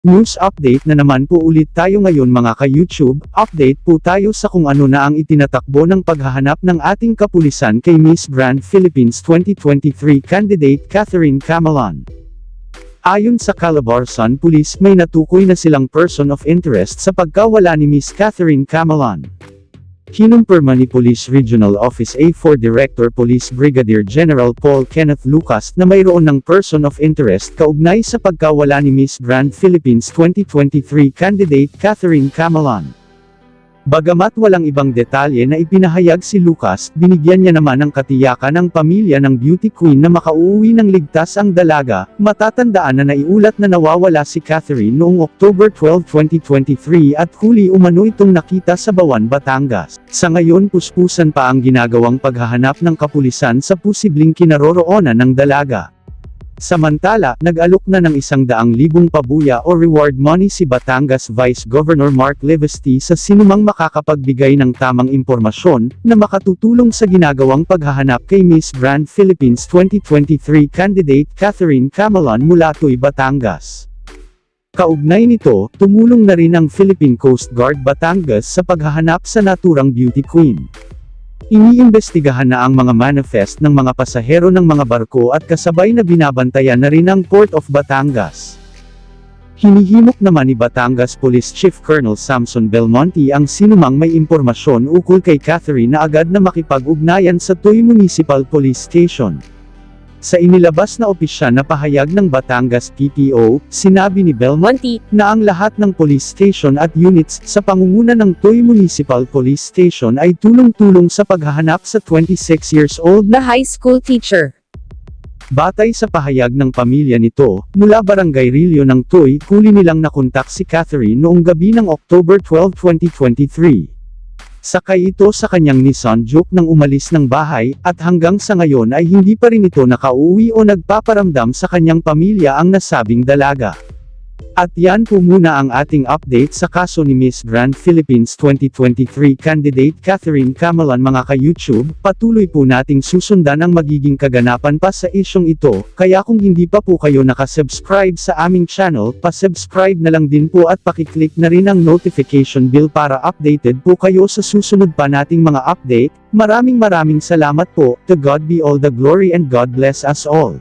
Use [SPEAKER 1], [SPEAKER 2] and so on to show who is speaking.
[SPEAKER 1] News update na naman po ulit tayo ngayon mga ka-YouTube. Update po tayo sa kung ano na ang itinatakbo ng paghahanap ng ating kapulisan kay Miss Grand Philippines 2023 candidate Catherine Camalon. Ayon sa Calabarzon Police, may natukoy na silang person of interest sa pagkawala ni Miss Catherine Camalon. Kinumpirma ni Police Regional Office A4 Director Police Brigadier General Paul Kenneth Lucas na mayroon ng person of interest kaugnay sa pagkawala ni Miss Grand Philippines 2023 candidate Catherine Camalon. Bagamat walang ibang detalye na ipinahayag si Lucas, binigyan niya naman ng katiyakan ang pamilya ng beauty queen na makauuwi ng ligtas ang dalaga. Matatandaan na naiulat na nawawala si Catherine noong October 12, 2023 at huli umano itong nakita sa Bawan, Batangas. Sa ngayon puspusan pa ang ginagawang paghahanap ng kapulisan sa posibleng kinaroroonan ng dalaga. Samantala, nag-alok na ng 100,000 pabuya o reward money si Batangas Vice Governor Mark Levesty sa sinumang makakapagbigay ng tamang impormasyon na makatutulong sa ginagawang paghahanap kay Miss Grand Philippines 2023 candidate Catherine Camalon mula Tuy, Batangas. Kaugnay nito, tumulong na rin ang Philippine Coast Guard Batangas sa paghahanap sa naturang beauty queen. Iniimbestigahan na ang mga manifest ng mga pasahero ng mga barko at kasabay na binabantayan na rin ang Port of Batangas. Hinihimok naman ni Batangas Police Chief Colonel Samson Belmonte ang sinumang may impormasyon ukol kay Catherine na agad na makipag-ugnayan sa Tuy Municipal Police Station. Sa inilabas na opisyal na pahayag ng Batangas PPO, sinabi ni Belmonte na ang lahat ng police station at units sa pangunguna ng Tuy Municipal Police Station ay tulong-tulong sa paghahanap sa 26 years old na high school teacher. Batay sa pahayag ng pamilya nito, mula Barangay Rillo ng Tuy, huli nilang nakontak si Catherine noong gabi ng October 12, 2023. Sakay ito sa kanyang Nissan Juke nang umalis ng bahay, at hanggang sa ngayon ay hindi pa rin ito nakauwi o nagpaparamdam sa kanyang pamilya ang nasabing dalaga. At yan po muna ang ating update sa kaso ni Miss Grand Philippines 2023 candidate Catherine Camalon mga ka-YouTube. Patuloy po nating susundan ang magiging kaganapan pa sa isyong ito, kaya kung hindi pa po kayo nakasubscribe sa aming channel, pasubscribe na lang din po at pakiclick na rin ang notification bell para updated po kayo sa susunod pa nating mga update. Maraming salamat po. To God be all the glory and God bless us all.